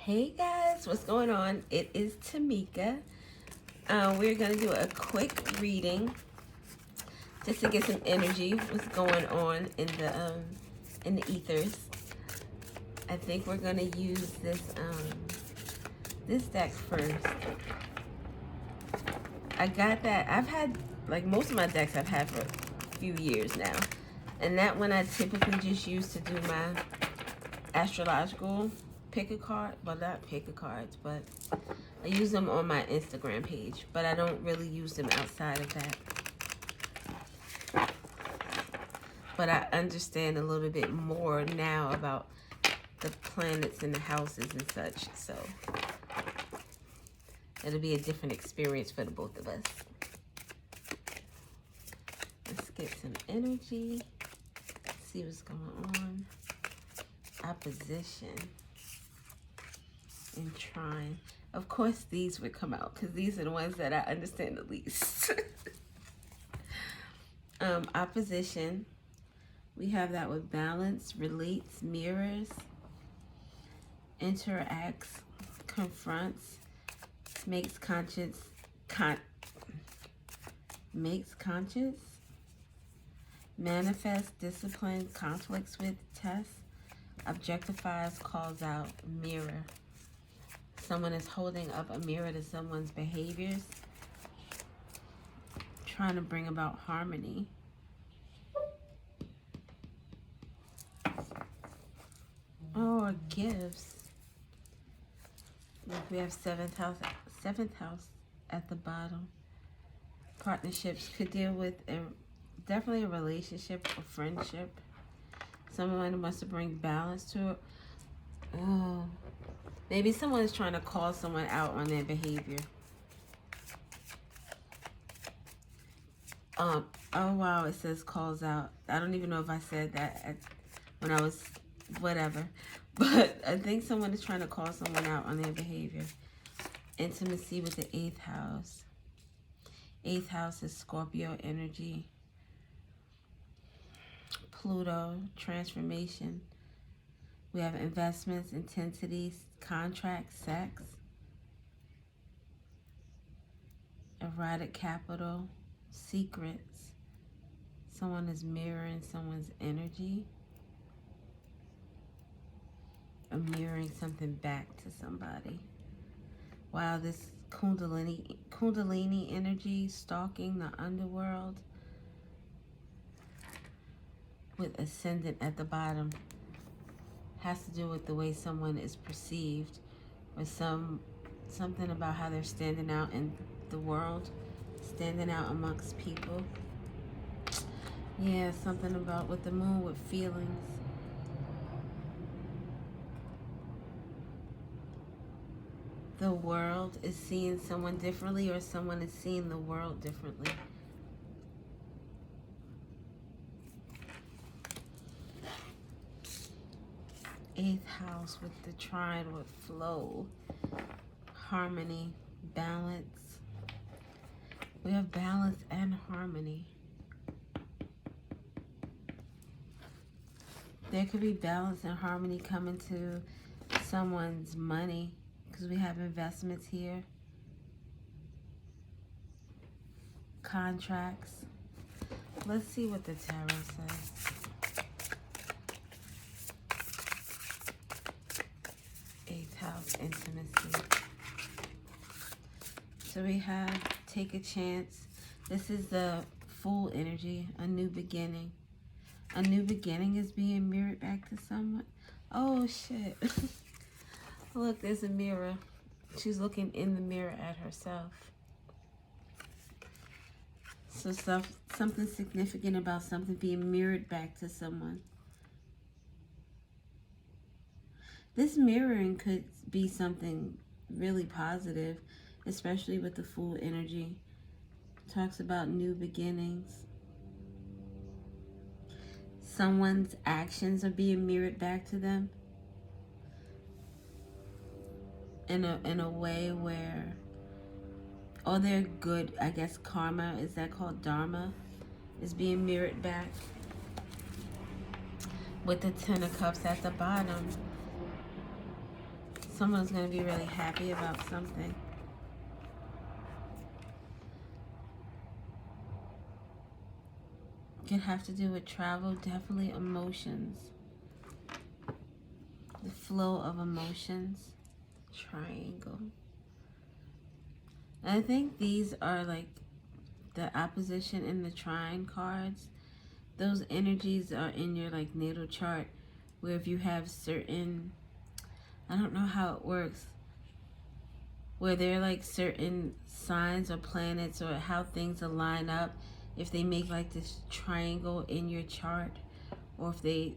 Hey guys, what's going on? It is Tamika. We're gonna do a quick reading just to get some energy. What's going on in the ethers? I think we're gonna use this deck first. I got that. I've had like most of my decks I've had for a few years now, and that one I typically just use to do my astrological pick a card. Well, not pick a cards, but I use them on my Instagram page, but I don't really use them outside of that. But I understand a little bit more now about the planets and the houses and such, so it'll be a different experience for the both of us. Let's get some energy, see what's going on. Opposition and trine. Of course these would come out because these are the ones that I understand the least. Opposition, we have that with balance, relates, mirrors, interacts, confronts, makes conscious, manifests, discipline, conflicts with, tests, objectifies, calls out, mirror. Someone is holding up a mirror to someone's behaviors, trying to bring about harmony. Or gifts. Look, we have seventh house at the bottom. Partnerships could deal with definitely a relationship or friendship. Someone wants to bring balance to it. Oh, maybe someone is trying to call someone out on their behavior. Oh wow, it says calls out. I don't even know if I said that when I was whatever. But I think someone is trying to call someone out on their behavior. Intimacy with the 8th house. 8th house is Scorpio energy. Pluto, transformation. We have investments, intensities, contracts, sex. Erotic capital, secrets. Someone is mirroring someone's energy. Or mirroring something back to somebody. Wow, this Kundalini energy, stalking the underworld with ascendant at the bottom, has to do with the way someone is perceived, or something about how they're standing out in the world, standing out amongst people. Yeah, something about with the moon with feelings. The world is seeing someone differently, or someone is seeing the world differently. Eighth house with the trine with flow, harmony, balance. We have balance and harmony. There could be balance and harmony coming to someone's money, because we have investments here. Contracts. Let's see what the tarot says. Eighth house, intimacy. So we have take a chance. This is the Fool energy, a new beginning. A new beginning is being mirrored back to someone. Oh shit. Look, there's a mirror. She's looking in the mirror at herself. So something significant about something being mirrored back to someone. This mirroring could be something really positive, especially with the Fool energy. Talks about new beginnings. Someone's actions are being mirrored back to them in a way where, or their good, I guess karma, is that called dharma, is being mirrored back. With the 10 of Cups at the bottom, someone's going to be really happy about something. Could have to do with travel, definitely emotions. The flow of emotions. Triangle. I think these are like the opposition and the trine cards. Those energies are in your like natal chart, where if you have certain, I don't know how it works, where they're like certain signs or planets or how things align up, if they make like this triangle in your chart, or if they,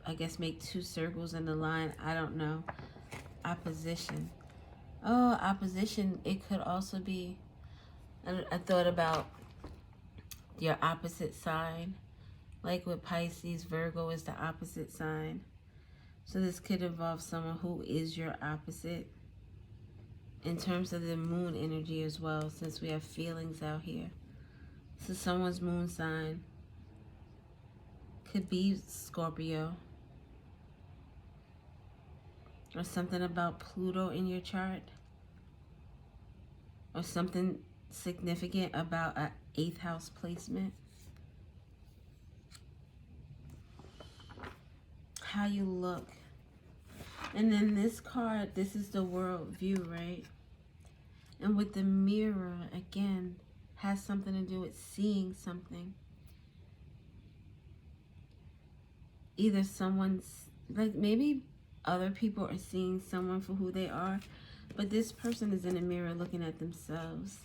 I guess, make two circles in the line, I don't know. Opposition. Oh, opposition, it could also be, I thought about your opposite sign. Like with Pisces, Virgo is the opposite sign. So this could involve someone who is your opposite. In terms of the moon energy as well, since we have feelings out here. So someone's moon sign could be Scorpio. Or something about Pluto in your chart. Or something significant about an 8th house placement. How you look. And then this card, this is the world view, right? And with the mirror, again, has something to do with seeing something. Either someone's, like maybe other people are seeing someone for who they are, but this person is in a mirror looking at themselves.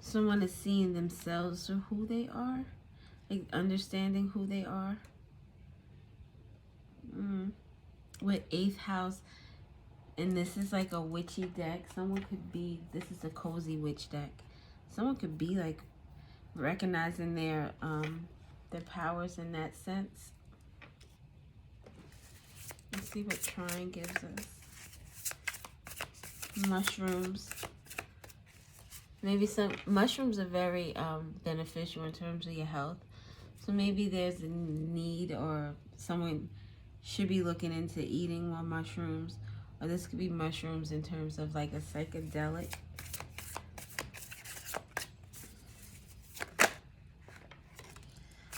Someone is seeing themselves for who they are, like understanding who they are. With 8th house, and this is like a witchy deck. Someone could be, this is a cozy witch deck. Someone could be like recognizing their powers in that sense. Let's see what trine gives us. Mushrooms. Maybe some mushrooms are very beneficial in terms of your health. So maybe there's a need, or someone should be looking into eating more mushrooms. Or this could be mushrooms in terms of like a psychedelic.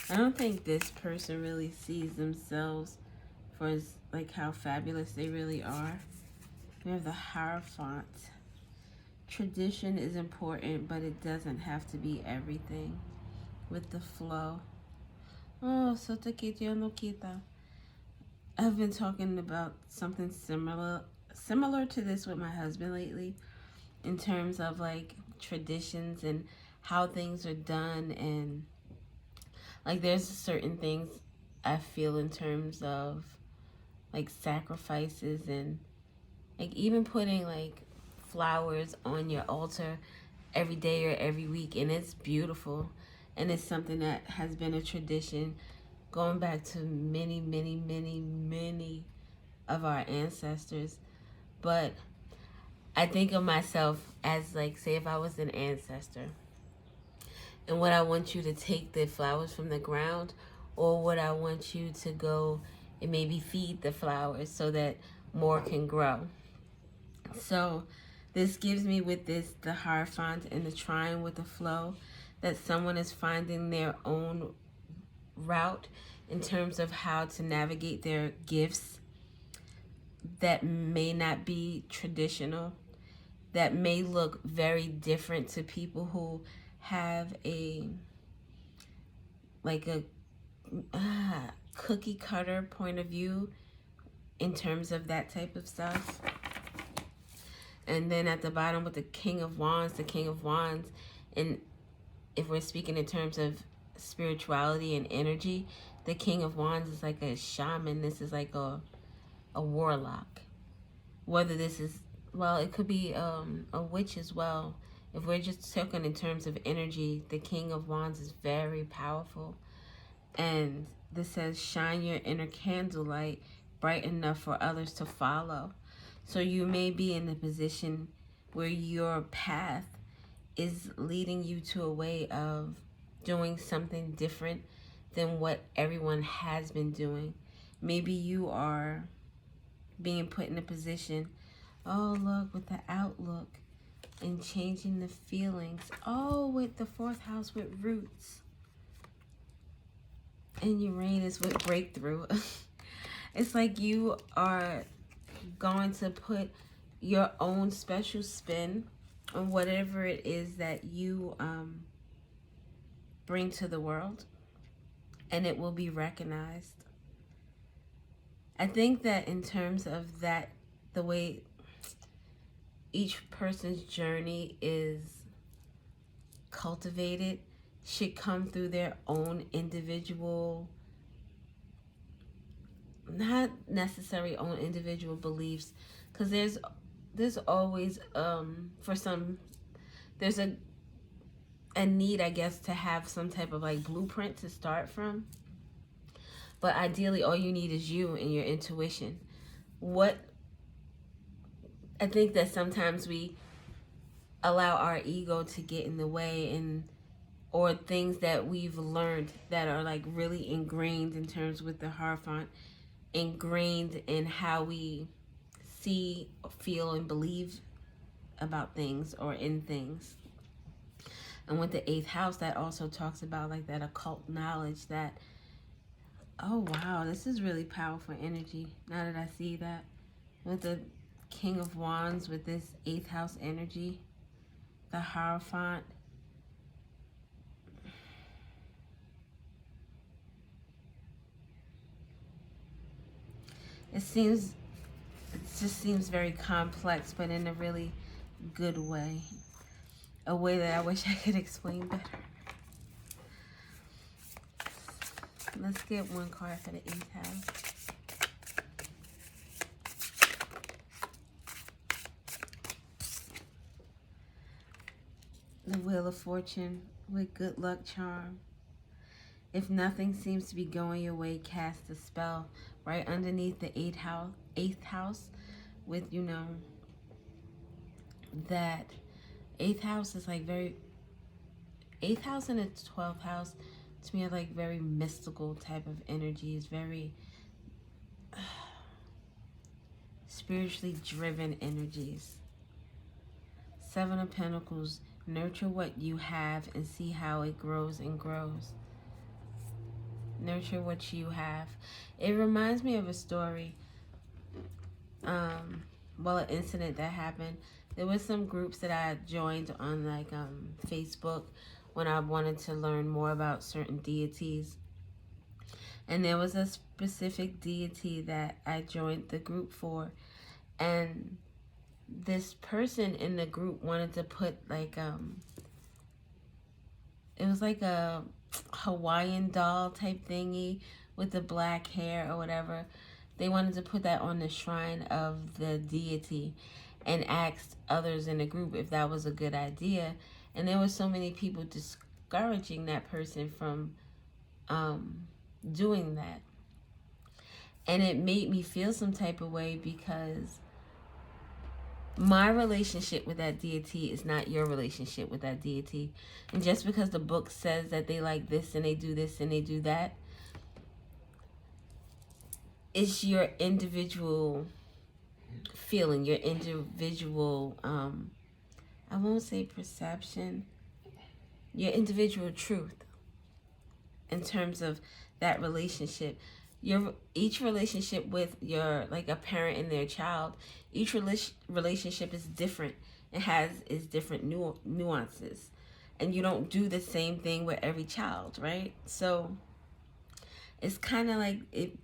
I don't think this person really sees themselves for like how fabulous they really are. We have the Hierophant. Tradition is important, but it doesn't have to be everything. With the flow. Oh, so te quito no quita. I've been talking about something similar to this with my husband lately, in terms of like traditions and how things are done, and like there's certain things I feel in terms of like sacrifices, and like even putting like flowers on your altar every day or every week, and it's beautiful, and it's something that has been a tradition going back to many of our ancestors. But I think of myself as like, say if I was an ancestor, and what I want you to take the flowers from the ground, or what I want you to go and maybe feed the flowers so that more can grow. So this gives me, with this, the Hierophant and the trine with the flow, that someone is finding their own route in terms of how to navigate their gifts that may not be traditional, that may look very different to people who have a cookie cutter point of view in terms of that type of stuff. And then at the bottom with the King of Wands, and if we're speaking in terms of spirituality and energy, the King of Wands is like a shaman. This is like a warlock. Whether this is, well, it could be a witch as well. If we're just talking in terms of energy, the King of Wands is very powerful. And this says, shine your inner candlelight bright enough for others to follow. So you may be in a position where your path is leading you to a way of doing something different than what everyone has been doing. Maybe you are being put in a position. Oh, look, with the outlook and changing the feelings. Oh, with the 4th house with roots. And Uranus with breakthrough. It's like you are going to put your own special spin on whatever it is that you bring to the world, and it will be recognized. I think that in terms of that, the way each person's journey is cultivated should come through their own individual, not necessarily own individual beliefs, because there's always for some, there's a need, I guess, to have some type of like blueprint to start from. But ideally, all you need is you and your intuition. What I think that sometimes we allow our ego to get in the way, and or things that we've learned that are like really ingrained in terms with the Hierophant, ingrained in how we see, feel, and believe about things or in things. And with the 8th house, that also talks about like that occult knowledge that, oh wow, this is really powerful energy now that I see that. With the King of Wands, with this 8th house energy, the Hierophant. It just seems very complex, but in a really good way. A way that I wish I could explain better. Let's get one card for the 8th house. The Wheel of Fortune with good luck charm. If nothing seems to be going your way, cast a spell. Right underneath the 8th house with, you know, that 8th house is like very, 8th house and its 12th house to me are like very mystical type of energies, very spiritually driven energies. 7 of Pentacles, nurture what you have and see how it grows and grows. Nurture what you have. It reminds me of a story, well, an incident that happened. There was some groups that I joined on like Facebook when I wanted to learn more about certain deities. And there was a specific deity that I joined the group for. And this person in the group wanted to put like, it was like a Hawaiian doll type thingy with the black hair or whatever. They wanted to put that on the shrine of the deity and asked others in the group if that was a good idea. And there were so many people discouraging that person from doing that. And it made me feel some type of way, because my relationship with that deity is not your relationship with that deity. And just because the book says that they like this and they do this and they do that, it's your individual feeling, your individual, I won't say perception, your individual truth in terms of that relationship. Each relationship with your, like a parent and their child, each relationship is different. It has its different nuances. And you don't do the same thing with every child, right? So it's kind of like, it's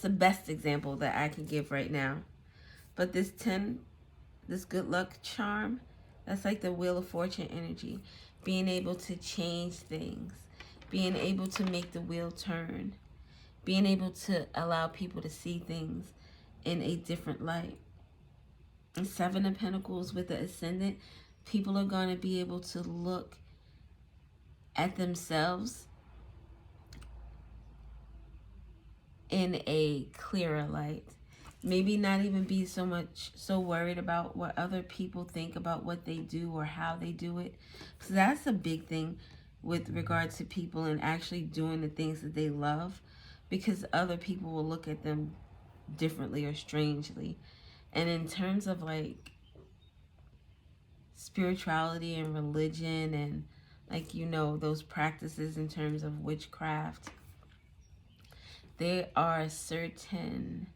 the best example that I can give right now. But this 10, this good luck charm, that's like the Wheel of Fortune energy. Being able to change things. Being able to make the wheel turn. Being able to allow people to see things in a different light. And 7 of Pentacles with the Ascendant, people are going to be able to look at themselves in a clearer light. Maybe not even be so worried about what other people think about what they do or how they do it. So that's a big thing with regard to people and actually doing the things that they love, because other people will look at them differently or strangely. And in terms of like spirituality and religion and like, you know, those practices in terms of witchcraft, there are certain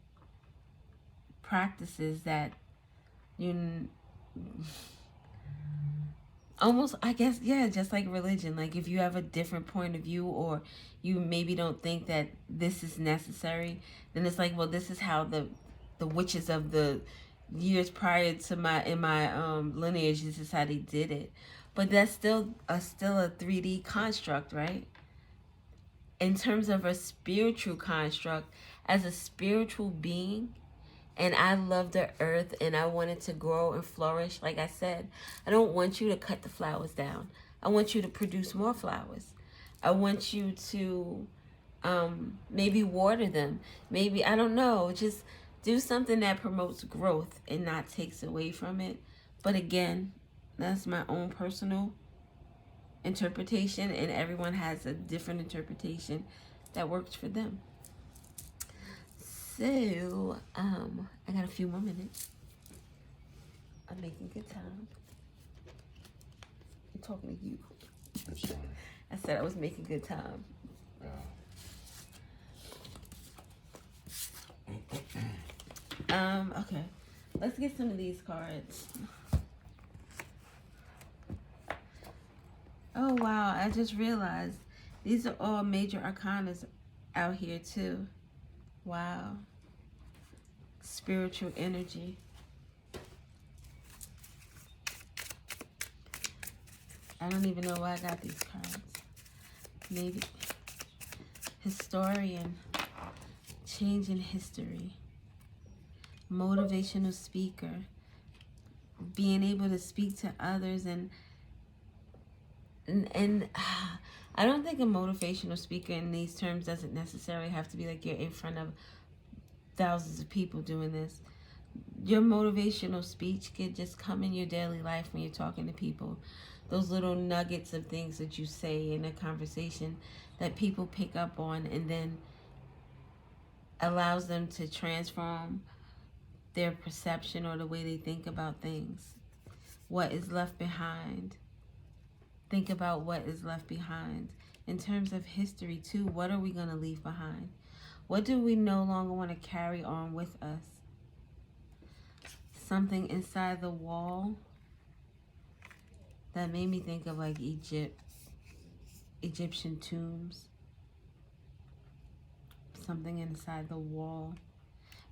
practices that you almost, I guess, yeah, just like religion. Like if you have a different point of view, or you maybe don't think that this is necessary, then it's like, well, this is how the witches of the years prior to my lineage, this is how they did it. But that's still a 3D construct, right? In terms of a spiritual construct, as a spiritual being, and I love the earth and I want it to grow and flourish. Like I said, I don't want you to cut the flowers down. I want you to produce more flowers. I want you to maybe water them. Maybe, I don't know, just do something that promotes growth and not takes away from it. But again, that's my own personal interpretation, and everyone has a different interpretation that works for them. So, I got a few more minutes. I'm making good time. I'm talking to you. I'm sorry. I said I was making good time. Okay. Let's get some of these cards. Oh, wow. I just realized these are all major arcanas out here, too. Wow. Spiritual energy. I don't even know why I got these cards. Maybe historian, changing history, motivational speaker, being able to speak to others, and I don't think a motivational speaker in these terms doesn't necessarily have to be like you're in front of thousands of people doing this. Your motivational speech could just come in your daily life when you're talking to people. Those little nuggets of things that you say in a conversation that people pick up on, and then allows them to transform their perception or the way they think about things. What is left behind? Think about what is left behind. In terms of history too, what are we going to leave behind? What do we no longer want to carry on with us? Something inside the wall that made me think of like Egyptian tombs. Something inside the wall.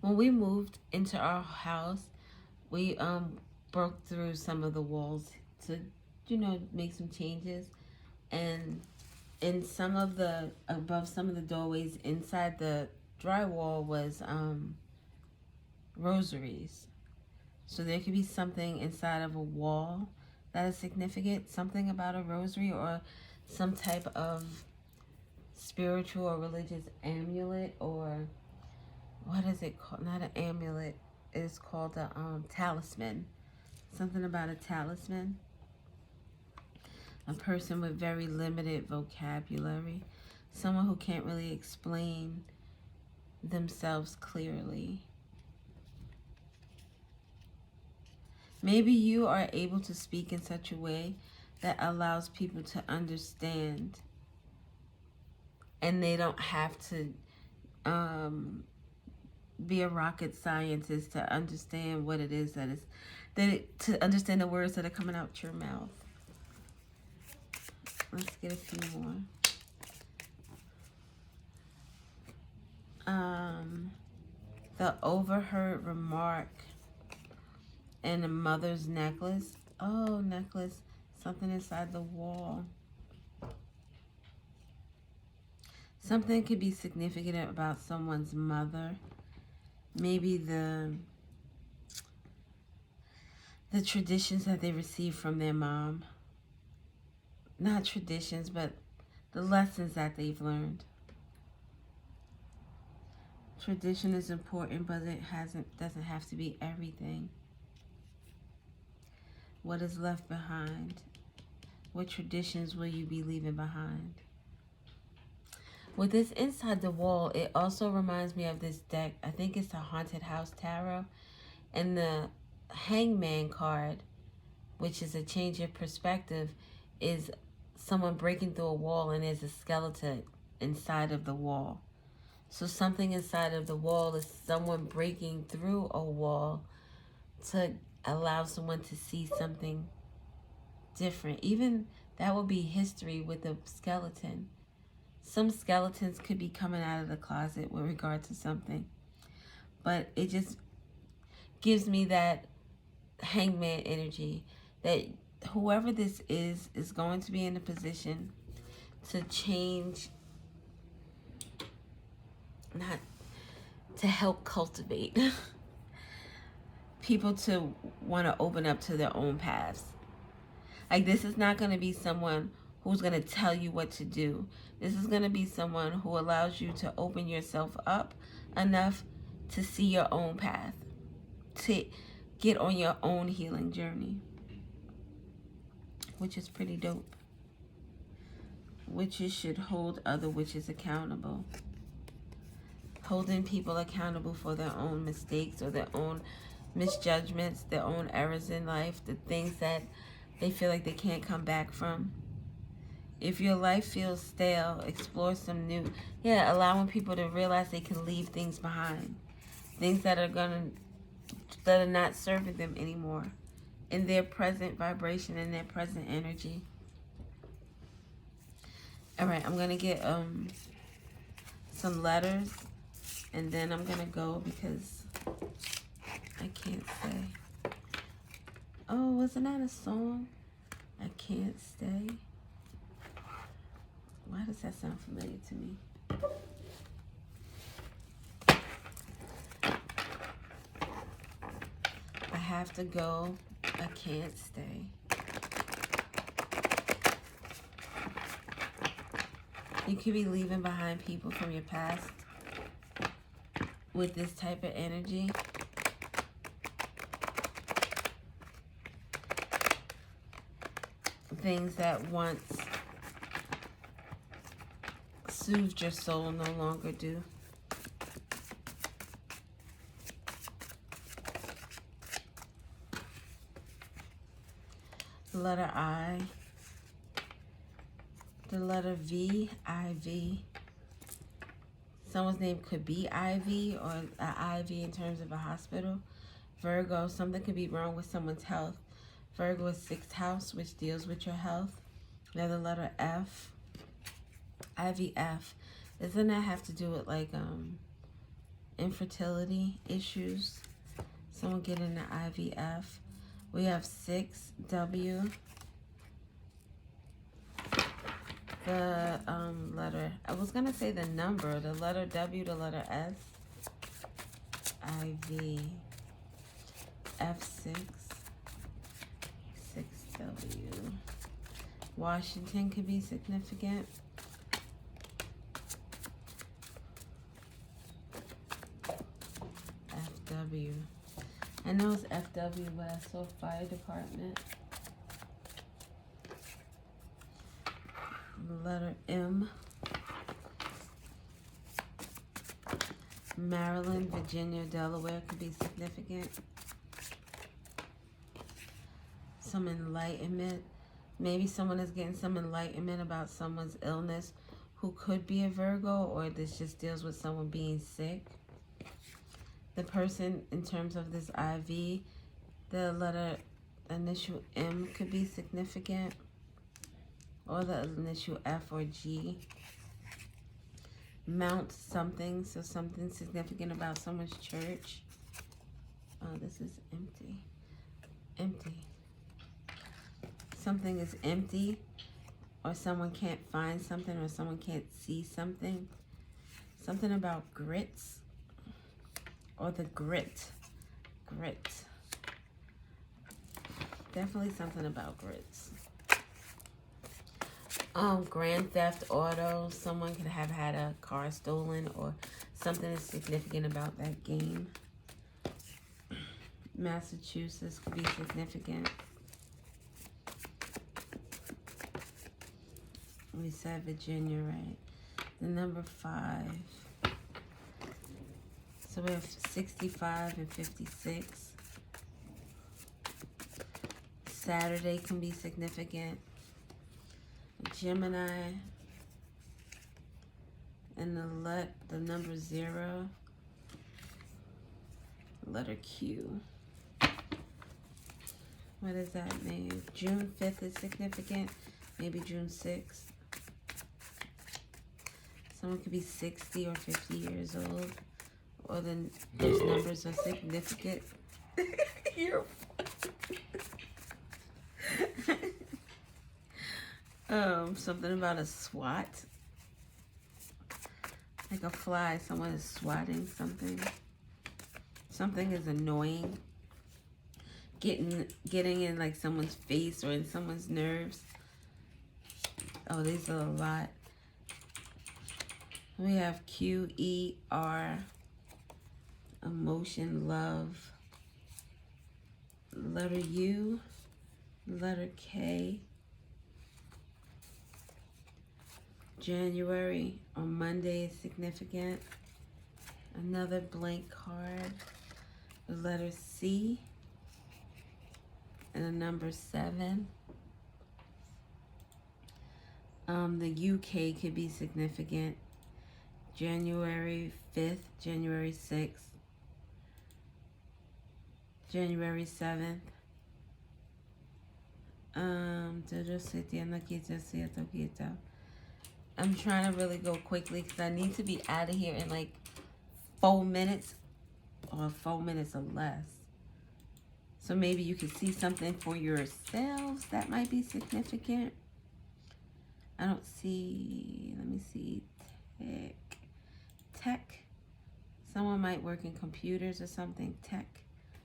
When we moved into our house, we broke through some of the walls to, you know, make some changes. And in some of the, above some of the doorways inside the drywall was rosaries. So there could be something inside of a wall that is significant, something about a rosary or some type of spiritual or religious amulet, or what is it called? Not an amulet. It's called a talisman. Something about a talisman. A person with very limited vocabulary. Someone who can't really explain themselves clearly. Maybe you are able to speak in such a way that allows people to understand, and they don't have to be a rocket scientist to understand what it is to understand the words that are coming out your mouth. Let's get a few more. The overheard remark and a mother's necklace. Oh, necklace. Something inside the wall. Something could be significant about someone's mother. Maybe the traditions that they received from their mom. Not traditions, but the lessons that they've learned. Tradition is important, but it doesn't have to be everything. What is left behind? What traditions will you be leaving behind? With this inside the wall, it also reminds me of this deck. I think it's the Haunted House Tarot. And the Hangman card, which is a change of perspective, is someone breaking through a wall and there's a skeleton inside of the wall. So something inside of the wall is someone breaking through a wall to allow someone to see something different. Even that would be history with a skeleton. Some skeletons could be coming out of the closet with regard to something. But it just gives me that hangman energy that whoever this is going to be in a position to change, not to help cultivate people to want to open up to their own paths. Like, this is not going to be someone who's going to tell you what to do. This is going to be someone who allows you to open yourself up enough to see your own path, to get on your own healing journey, which is pretty dope. Witches should hold other witches accountable. Holding people accountable for their own mistakes or their own misjudgments, their own errors in life, the things that they feel like they can't come back from. If your life feels stale, explore some new. Yeah, allowing people to realize they can leave things behind. Things that are not serving them anymore in their present vibration, in their present energy. All right, I'm going to get some letters, and then I'm going to go because I can't say. Oh, wasn't that a song? I Can't Stay. Why does that sound familiar to me? I have to go. I can't stay. You could be leaving behind people from your past with this type of energy. Things that once soothed your soul no longer do. The letter I. The letter V, IV. Someone's name could be IV or an IV in terms of a hospital. Virgo, something could be wrong with someone's health. Virgo is 6th house, which deals with your health. Another letter F. IVF. Doesn't that have to do with like infertility issues? Someone getting the IVF. We have 6W. The letter, I was gonna say the number, the letter W, the letter S, IV, F6, 6W. Washington could be significant. FW. I know it's FW, but I saw fire department. Letter M. Maryland, Virginia, Delaware could be significant. Some enlightenment. Maybe someone is getting some enlightenment about someone's illness who could be a Virgo, or this just deals with someone being sick. The person, in terms of this IV, the letter initial M could be significant, or the initial F or G. Mount something, so something significant about someone's church. Oh, this is empty. Empty. Something is empty, or someone can't find something, or someone can't see something. Something about grits, or the grit. Grit. Definitely something about grits. Grand theft auto. Someone could have had a car stolen, or something is significant about that game. Massachusetts could be significant. We said Virginia, right? the number 5. So we have 65 and 56. Saturday can be significant. Gemini and the number 0. Letter Q. What does that mean? June 5th is significant. Maybe June 6th. Someone could be 60 or 50 years old. Or then those numbers are significant. You're something about a swat. Like a fly, someone is swatting something. Something is annoying. Getting in like someone's face or in someone's nerves. Oh, these are a lot. We have QER, emotion, love. Letter U, letter K. January on Monday is significant. Another blank card. The letter C and the number 7. The UK could be significant. January 5th, January 6th, January 7th. I'm trying to really go quickly because I need to be out of here in like 4 minutes or 4 minutes or less. So maybe you can see something for yourselves that might be significant. I don't see, let me see, tech. Someone might work in computers or something,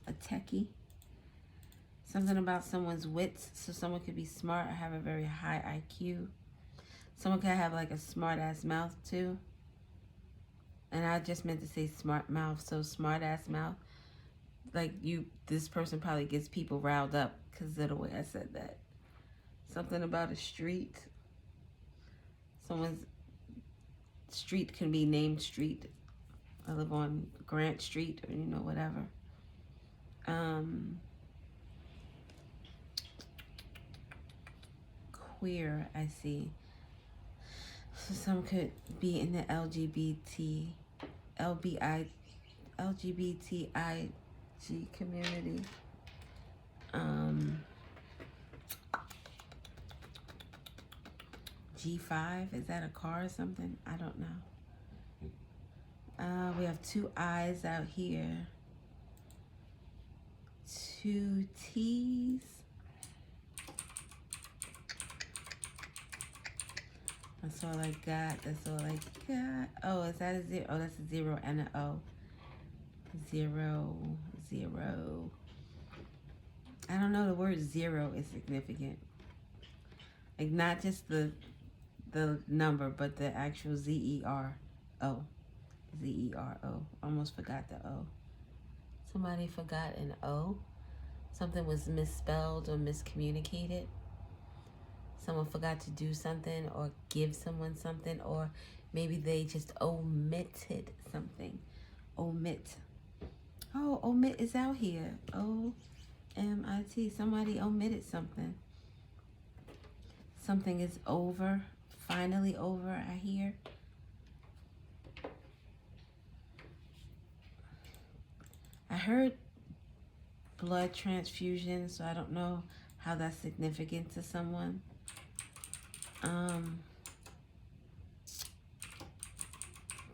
a techie. Something about someone's wits, so someone could be smart or have a very high IQ. Someone could have like a smart ass mouth too. And I just meant to say smart mouth, so smart ass mouth. Like this person probably gets people riled up because of the way I said that. Something about a street. Someone's street can be named street. I live on Grant Street or, whatever. Queer, I see. So some could be in the LGBTIG community. G5, is that a car or something? I don't know. We have 2 I's out here. 2 T's. That's all I got. That's all I got. Oh, is that a 0? Oh, that's a 0 and an O. 0, 0. I don't know. The word 0 is significant. Like not just the number, but the actual Z-E-R-O. Z-E-R-O. Almost forgot the O. Somebody forgot an O. Something was misspelled or miscommunicated. Someone forgot to do something or give someone something, or maybe they just omitted something. Omit. Oh, omit is out here. O-M-I-T. Somebody omitted something. Something is over. Finally over, I hear. I heard blood transfusion, so I don't know how that's significant to someone.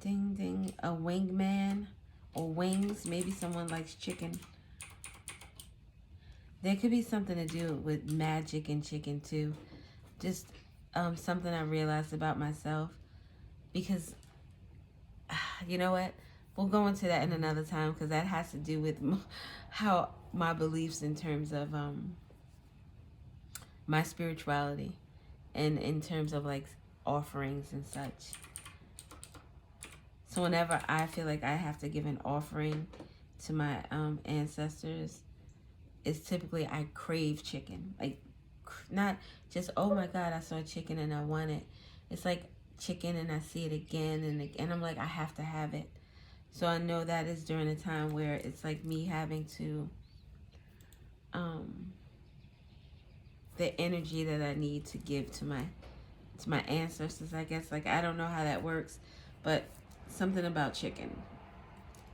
Ding, ding. A wingman or wings. Maybe someone likes chicken. There could be something to do with magic and chicken too. Just something I realized about myself. Because, you know what? We'll go into that in another time because that has to do with how my beliefs in terms of my spirituality and in terms of like offerings and such. So whenever I feel like I have to give an offering to my ancestors, it's typically I crave chicken. Like not just, oh my God, I saw chicken and I want it. It's like chicken and I see it again and again. I'm like, I have to have it. So I know that is during a time where it's like me having to, the energy that I need to give to my ancestors, I guess. Like, I don't know how that works, but something about chicken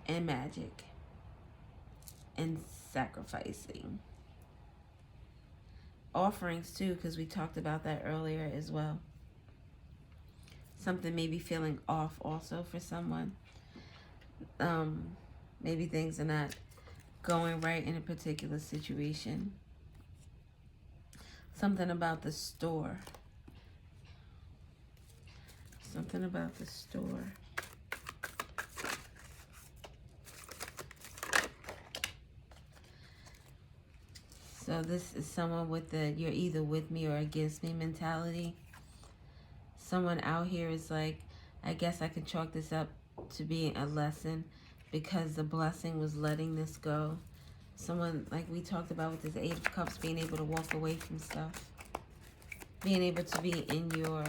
and magic and sacrificing. Offerings too, because we talked about that earlier as well. Something maybe feeling off also for someone. Maybe things are not going right in a particular situation. Something about the store. Something about the store. So this is someone with the you're either with me or against me mentality. Someone out here is like, I guess I can chalk this up to being a lesson because the blessing was letting this go. Someone, like we talked about with this Eight of Cups, being able to walk away from stuff. Being able to be in your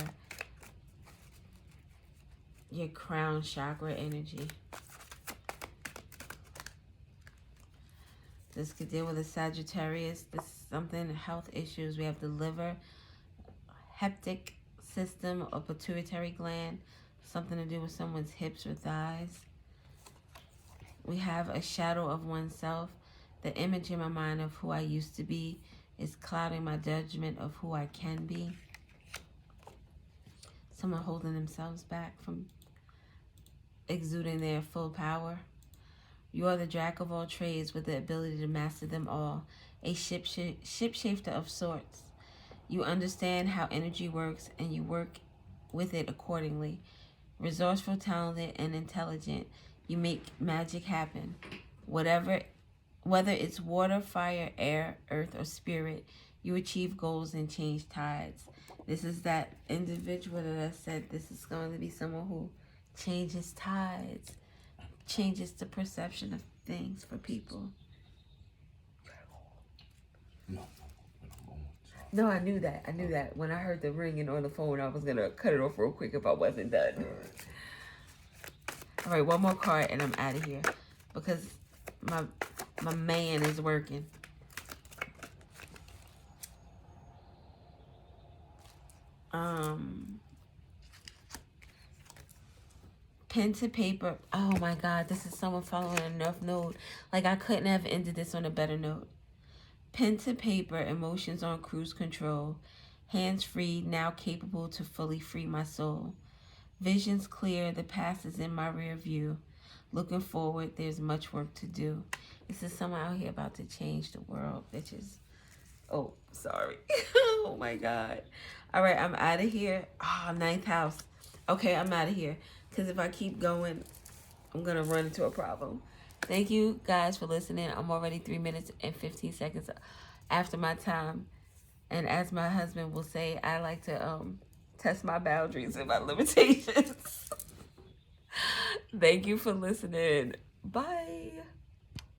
crown chakra energy. This could deal with a Sagittarius. This is something, health issues. We have the liver, hepatic system, or pituitary gland. Something to do with someone's hips or thighs. We have a shadow of oneself. The image in my mind of who I used to be is clouding my judgment of who I can be. Someone holding themselves back from exuding their full power. You are the jack of all trades with the ability to master them all. A shapeshifter of sorts. You understand how energy works and you work with it accordingly. Resourceful, talented, and intelligent. You make magic happen. Whether it's water, fire, air, earth, or spirit, you achieve goals and change tides. This is that individual that I said this is going to be someone who changes tides. Changes the perception of things for people. No, I knew that. I knew that. When I heard the ringing on the phone, I was going to cut it off real quick if I wasn't done. All right, one more card and I'm out of here. Because my man is working. Pen to paper. Oh my God, this is someone following a North Node. Like, I couldn't have ended this on a better note. Pen to paper, emotions on cruise control. Hands free, now capable to fully free my soul. Visions clear, the past is in my rear view. Looking forward, there's much work to do. This is someone out here about to change the world, bitches. Oh, sorry. Oh my God. All right, I'm out of here. Oh, 9th house. Okay, I'm out of here. Because if I keep going, I'm going to run into a problem. Thank you guys for listening. I'm already 3 minutes and 15 seconds after my time. And as my husband will say, I like to test my boundaries and my limitations. Thank you for listening. Bye.